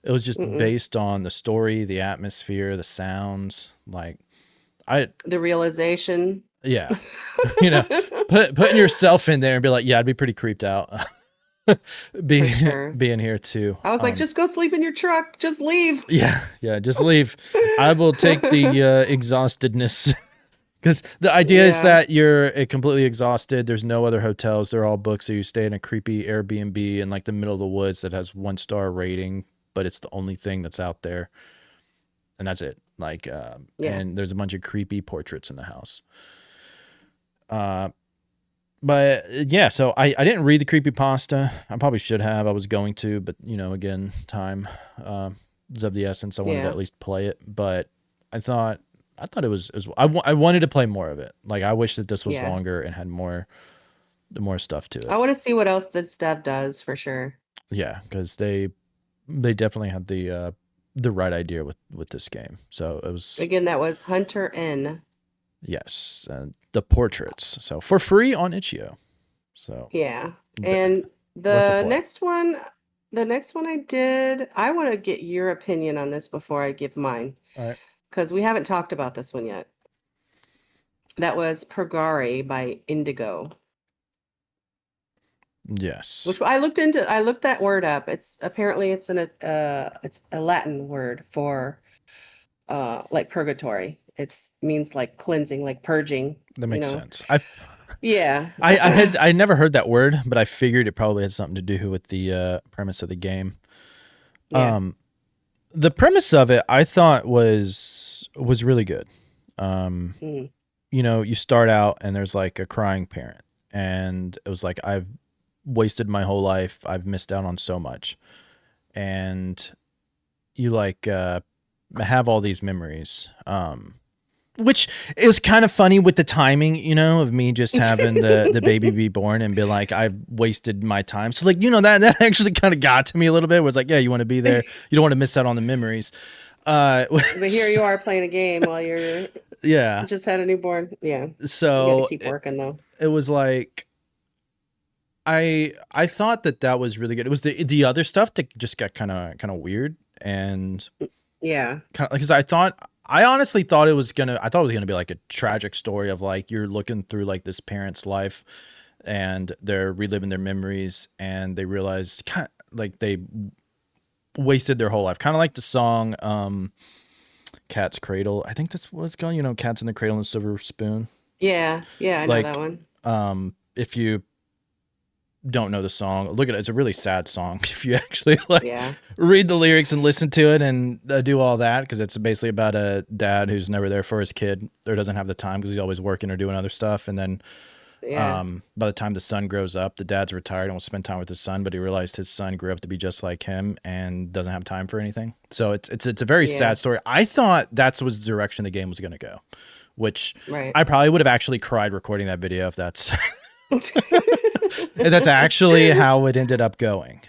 It was just Mm-mm. based on the story, the atmosphere, the sounds. Like I The realization. yeah. you know, putting yourself in there and be like, yeah, I'd be pretty creeped out. For being sure. being here too. I was like, just go sleep in your truck. Just leave. Yeah, just leave. I will take the exhaustedness. Because the idea is Yeah. that you're completely exhausted. There's no other hotels. They're all booked. So you stay in a creepy Airbnb in like the middle of the woods that has 1-star rating, but it's the only thing that's out there. And that's it. Like, Yeah. and there's a bunch of creepy portraits in the house. Uh, but yeah, so I didn't read the creepy pasta. I probably should have. I was going to, but again, time is of the essence. I wanted to Yeah. at least play it, but I thought I wanted to play more of it. Like I wish that this was Yeah. longer and had more stuff to I it. want to see what else this dev does for sure. Yeah, because they definitely had the right idea with this game. So it was, Again, that was Hunter N. yes, the portraits. So for free on Itch.io. So Yeah. d- And worth a play. the next one I did, I want to get your opinion on this before I give mine, All right. because we haven't talked about this one yet. That was Purgare by Indigo, Yes. which I looked into. I looked that word up. It's apparently it's a Latin word for like purgatory. It's means like cleansing, like purging, That you makes know. sense. I Yeah. I had I never heard that word, but I figured it probably had something to do with the premise of the game. Yeah. Um, the premise of it I thought was really good. Um, Mm. you start out and there's like a crying parent, and it was like, I've wasted my whole life. I've missed out on so much. And you like have all these memories. Which is kind of funny with the timing, of me just having the baby be born and be like, I've wasted my time. So like, that actually kind of got to me a little bit. It was like, yeah, you want to be there. You don't want to miss out on the memories. But here you are playing a game while you're Yeah. just had a newborn. Yeah. You got to So keep working though. it was like, I thought that was really good. It was the other stuff that just got kind of weird, and Yeah. kind of because I honestly thought it was gonna be like a tragic story of like, you're looking through like this parent's life and they're reliving their memories and they realize like they wasted their whole life, kind of like the song Cat's Cradle. I think that's what it's called. Cats in the Cradle and Silver Spoon. Yeah. Yeah. I know that Like one. if you don't know the song, look at it. It's a really sad song if you actually like Yeah. read the lyrics and listen to it and do all that, because it's basically about a dad who's never there for his kid or doesn't have the time because he's always working or doing other stuff. And then Yeah. by the time the son grows up, the dad's retired and will spend time with his son, but he realized his son grew up to be just like him and doesn't have time for anything. So it's a very Yeah. sad story. I thought that's was the direction the game was going to go, which Right. I probably would have actually cried recording that video if that's if that's actually how it ended up going.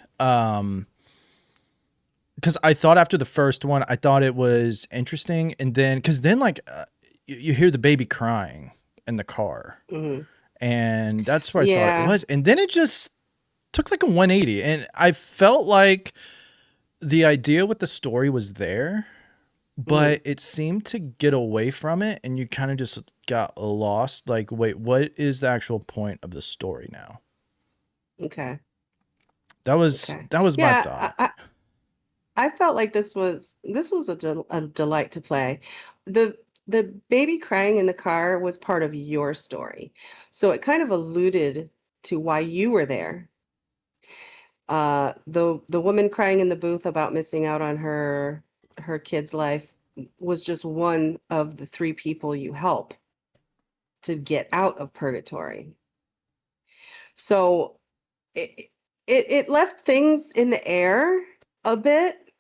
Because I thought after the first one, I thought it was interesting, and then because then like you hear the baby crying in the car, Hmm. and that's where I thought it Yeah. was, and then it just took like a 180, and I felt like the idea with the story was there, Hmm. but it seemed to get away from it, and you kind of just got lost. Like, wait, what is the actual point of the story now? Okay. That was Okay. that was my Yeah. thought. I felt like this was a delight to play. The the baby crying in the car was part of your story. So it kind of alluded to why you were there. The woman crying in the booth about missing out on her kid's life was just one of the three people you help to get out of purgatory. So it it left things in the air a bit,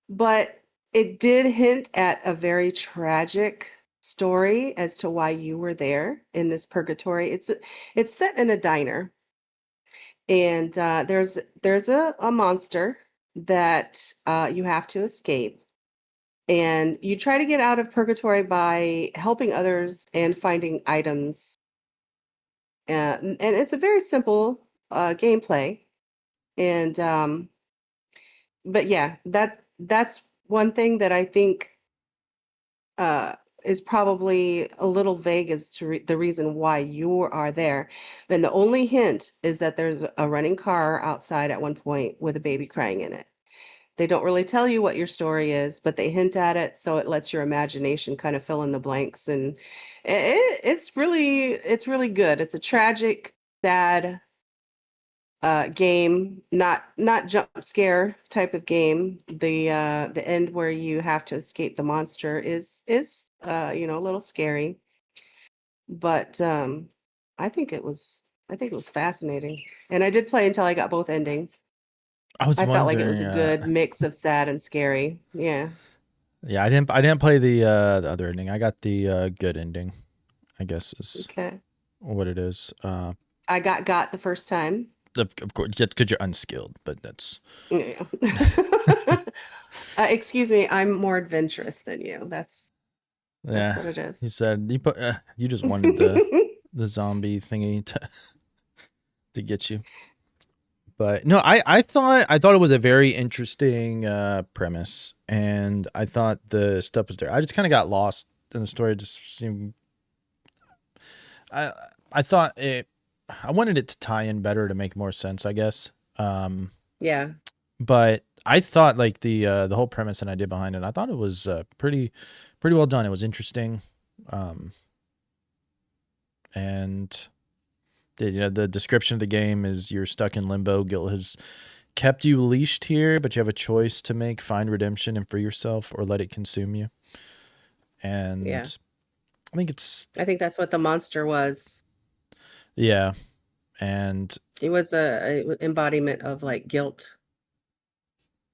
but it did hint at a very tragic story as to why you were there in this purgatory. It's set in a diner, and there's a monster that you have to escape, and you try to get out of purgatory by helping others and finding items. And it's a very simple gameplay, and but yeah, that's one thing that I think uh, is probably a little vague as to the reason why you are there. And the only hint is that there's a running car outside at one point with a baby crying in it. They don't really tell you what your story is, but they hint at it, so it lets your imagination kind of fill in the blanks. And it's really good. It's a tragic, sad game, not jump scare type of game. The end where you have to escape the monster is a little scary, but I think it was fascinating. And I did play until I got both endings. I was I felt like it was wondering. a good mix of sad and scary. Yeah. Yeah, I didn't play the other ending. I got the good ending, I guess is Okay. what it is. I got the first time. Of course, just because you're unskilled, but that's Yeah. Excuse me, I'm more adventurous than you. That's yeah. what it He is. said you just wanted the zombie thingy to get you. But no, I thought it was a very interesting premise, and I thought the stuff was there. I just kind of got lost in the story. It just seemed I I thought it. I wanted it to tie in better to make more sense, I guess. Um, Yeah. but I thought like the whole premise and idea behind it, I thought it was pretty well done. It was interesting, um, and the description of the game is you're stuck in limbo. Guilt has kept you leashed here, but you have a choice to make: find redemption and free yourself, or let it consume you. Yeah. And I think it's I think that's what the monster was. yeah, and He was a embodiment of like guilt.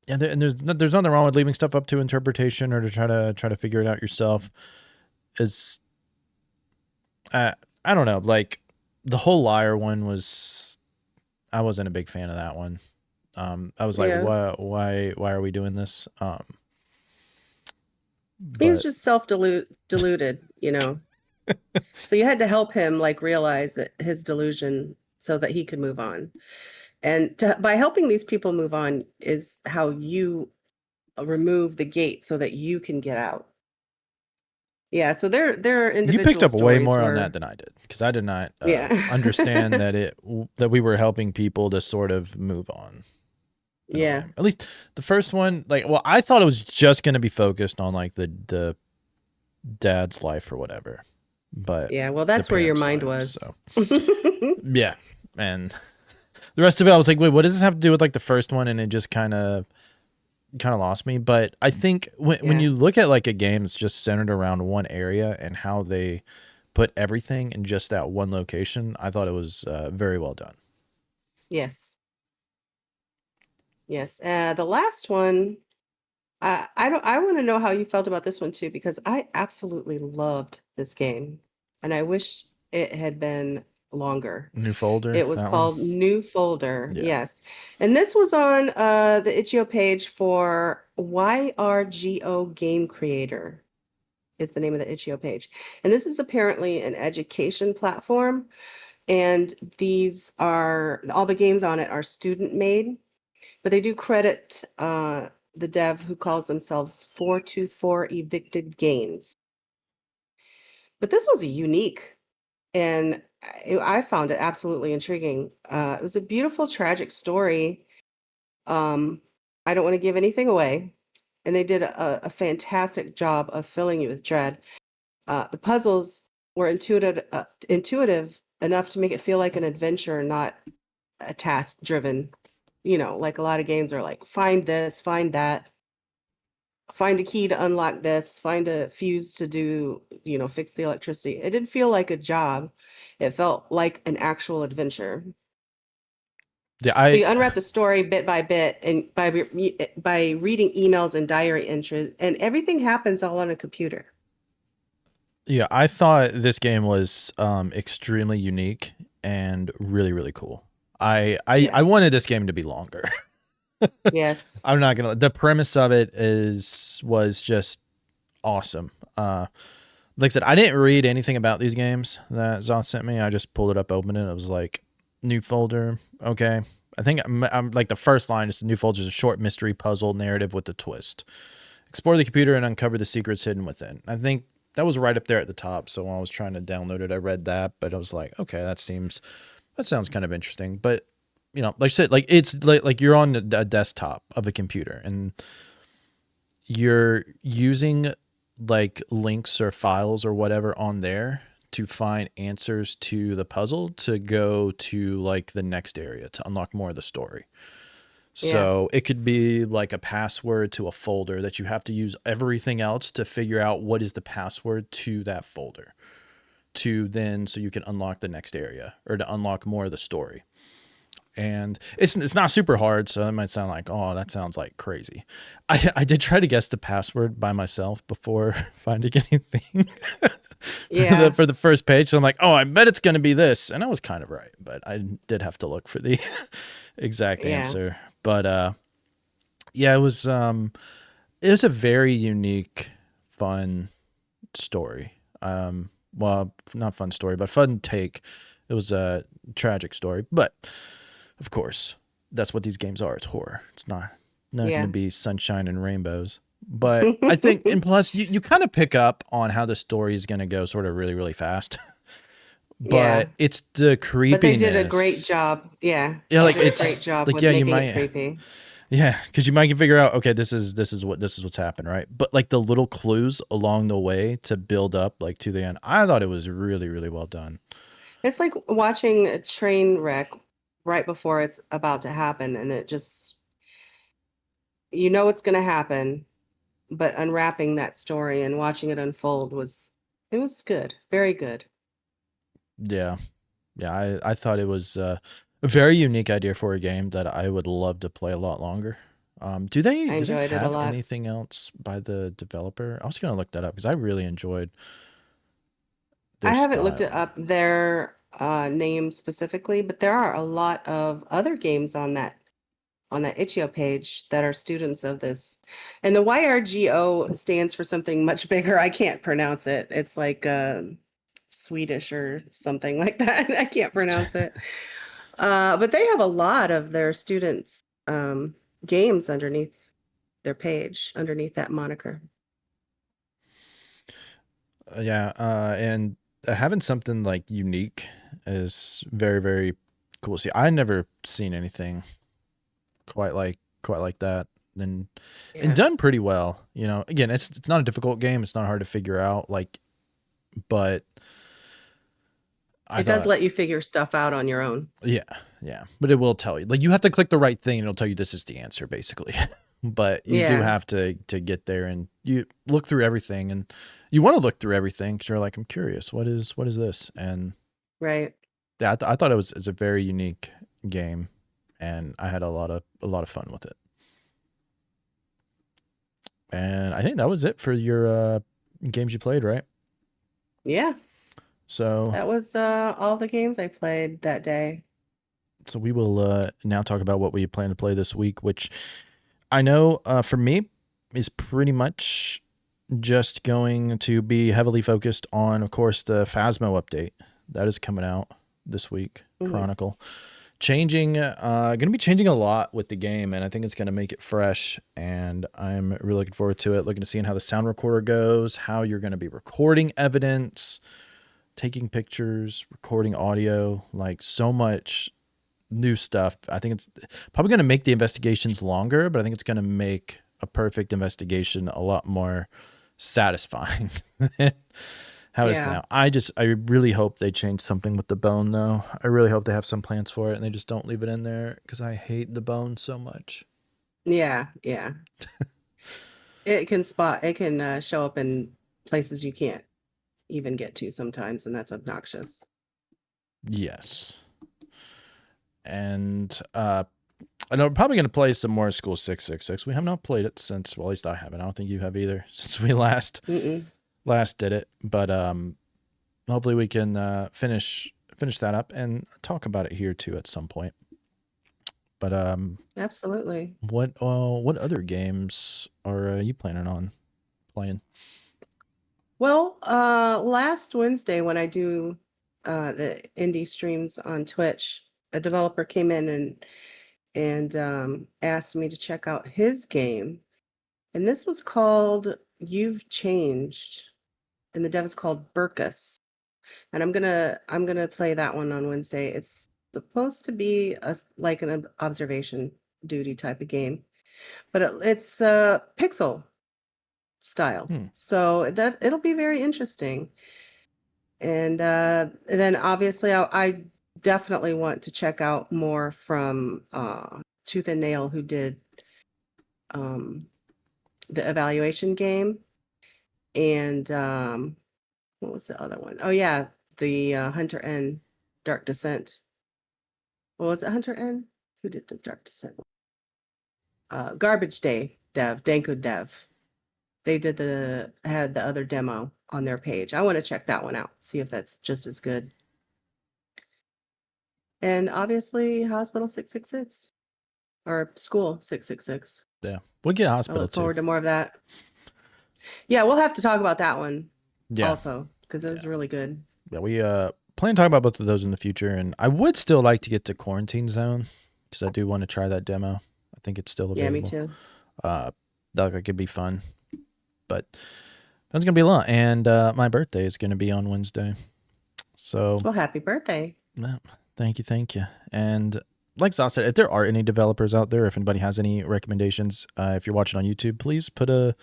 yeah, and there's nothing wrong with leaving stuff up to interpretation or to try to figure it out yourself. Is uh, I don't know, like the whole liar one was I wasn't a big fan of that one. I was like, Yeah. why are we doing this? He was But just self deluded. So you had to help him like realize that his delusion so that he could move on. And by helping these people move on is how you remove the gate so that you can get out. Yeah, so their you picked individual up way stories more on that were than I did, because I did not understand yeah. that we were helping people to sort of move on in a way. Yeah. At least the first one, like, well, I thought it was just going to be focused on like the dad's life or whatever, but Yeah, well the that's where your parents' mind lives. was. So yeah, and The rest of it, I was like, wait, what does this have to do with like the first one? And it just kind of lost me. But I think when Yeah. you look at like a game that's just centered around one area and how they put everything in just that one location, I thought it was very well done. Yes. Yes. The last one, I want to know how you felt about this one too, because I absolutely loved this game, and I wish it had been longer. New folder, It was that one. called New Folder, Yeah. yes. And this was on the itch.io page for YRGO Game Creator is the name of the itch.io page. And this is apparently an education platform, and these are all the games on it are student made, but they do credit the dev who calls themselves 424 Evicted Games. But this was a unique, and I found it absolutely intriguing. It was a beautiful, tragic story. Um, I don't want to give anything away, and they did a fantastic job of filling you with dread. The puzzles were intuitive enough to make it feel like an adventure, not a task driven. You know, like a lot of games are like, find this, find that, find a key to unlock this, find a fuse to do, fix the electricity. It didn't feel like a job. It felt like an actual adventure. Yeah, So you unwrap the story bit by bit, and by reading emails and diary entries, and everything happens all on a computer. I thought this game was extremely unique and really really cool. I Yeah. wanted this game to be longer. Yes. I'm not gonna. The premise of it was just awesome. Like I said, I didn't read anything about these games that Zoth sent me. I just pulled it up, opened it. It was like new folder. Okay, I think I'm like the first line is the new folder is a short mystery puzzle narrative with a twist. Explore the computer and uncover the secrets hidden within. I think that was right up there at the top. So when I was trying to download it, I read that, but I was like, okay, that sounds kind of interesting. But like I said, like it's like you're on a desktop of a computer and you're using like links or files or whatever on there to find answers to the puzzle to go to like the next area to unlock more of the story. Yeah. So it could be like a password to a folder that you have to use everything else to figure out what is the password to that folder to then so you can unlock the next area or to unlock more of the story. And it's not super hard, so that might sound like, oh, that sounds like crazy. I did try to guess the password by myself before finding anything Yeah. for the first page. So I'm like, oh, I bet it's going to be this, and I was kind of right, but I did have to look for the exact Yeah. answer. But yeah, it was a very unique, fun story. Well, not fun story, but fun take. It was a tragic story, but of course, that's what these games are. It's horror. It's not going to Yeah. be sunshine and rainbows. But I think, and plus, you kind of pick up on how the story is going to go, sort of really really fast. Yeah. But it's the But they did a great creepiness. job. Yeah. Yeah, They like did a great it's job like with yeah, you making it might creepy. yeah, because you might figure out okay, this is what's happened, right? But like the little clues along the way to build up like to the end, I thought it was really really well done. It's like watching a train wreck right before it's about to happen, and it just, it's going to happen, but unwrapping that story and watching it unfold it was good, very good. Yeah, yeah, I thought it was a very unique idea for a game that I would love to play a lot longer. Do they I do they enjoyed it a have lot. anything else by the developer? I was gonna look that up because I really enjoyed their I haven't looked it style. up their name specifically, but there are a lot of other games on that itch.io page that are students of this. And the YRGO stands for something much bigger. I can't pronounce it. It's like Swedish or something like that. I can't pronounce it. But they have a lot of their students' games underneath their page, underneath that moniker. Yeah, and having something like unique is very very cool. See, I never seen anything quite like that. And Yeah. done pretty well. Again, it's not a difficult game. It's not hard to figure out. But I It does thought, let you figure stuff out on your own. yeah, Yeah, but it will tell you. Like, you have to click the right thing and it'll tell you this is the answer, basically. But you do Yeah, have to get there, and you look through everything, and you want to look through everything because you're like, I'm curious, what is this? And right. yeah, I thought it's a very unique game, and I had a lot of fun with it. And I think that was it for your games you played, right? Yeah, So that was all the games I played that day. we will now talk about what we plan to play this week, which I know for me is pretty much just going to be heavily focused on, of course, the Phasmo update that is coming out this week. Mhm. Chronicle changing, going to be changing a lot with the game, and I think it's going to make it fresh. And I'm really looking forward to it. Looking to seeing how the sound recorder goes, how you're going to be recording evidence, taking pictures, recording audio, like so much new stuff. I think it's probably going to make the investigations longer, but I think it's going to make a perfect investigation a lot more satisfying than how it is Yeah, now. I really hope they change something with the bone, though. I really hope they have some plans for it and they just don't leave it in there because I hate the bone so much. yeah, yeah. It can show up in places you can't even get to sometimes, and that's obnoxious. Yes. And I know we're probably going to play some more School 666. We have not played it since, well, at least I haven't. I don't think you have either since we Mm-mm. last did it. But hopefully we can finish that up and talk about it here too at some point. But Absolutely. what other games are you planning on playing? Well, last Wednesday when I do the indie streams on Twitch, a developer came in and asked me to check out his game, and this was called "You've Changed," and the dev is called Burkus. And I'm gonna play that one on Wednesday. It's supposed to be like an observation duty type of game, but it's pixel style, Hmm. so that it'll be very interesting. And then obviously I definitely want to check out more from Tooth and Nail, who did um, the evaluation game, and what was the other one? Oh yeah, the Hunter N Dark Descent. What was it, Hunter N? Who did the Dark Descent? Garbage Day dev, Danko dev. They did had the other demo on their page. I want to check that one out, see if that's just as good. And obviously Hospital 666 or School 666. Yeah, we'll get I Hospital look too. forward to more of that. Yeah, we'll have to talk about that one Yeah, also because it yeah, was really good. yeah. We plan to talk about both of those in the future, and I would still like to get to Quarantine Zone because I do want to try that demo. I think it's still Yeah, me available. too. Uh, that could be fun, but that's gonna be a lot. And my birthday is gonna be on Wednesday, so Well, happy birthday. yeah, thank you. And like Zoth said, if there are any developers out there, if anybody has any recommendations, if you're watching on YouTube, please put a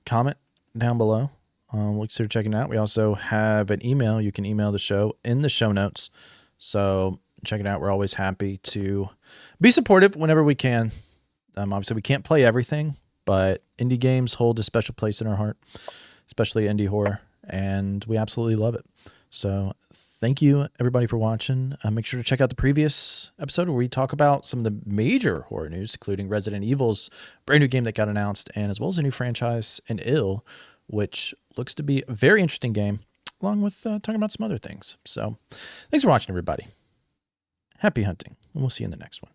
comment down below. We'll consider checking it out. We also have an email. You can email the show in the show notes. So check it out. We're always happy to be supportive whenever we can. Obviously, we can't play everything, but indie games hold a special place in our heart, especially indie horror, and we absolutely love it. So thank you, everybody, for watching. Make sure to check out the previous episode where we talk about some of the major horror news, including Resident Evil's brand new game that got announced, and as well as a new franchise, an Ill, which looks to be a very interesting game, along with talking about some other things. So thanks for watching, everybody. Happy hunting, and we'll see you in the next one.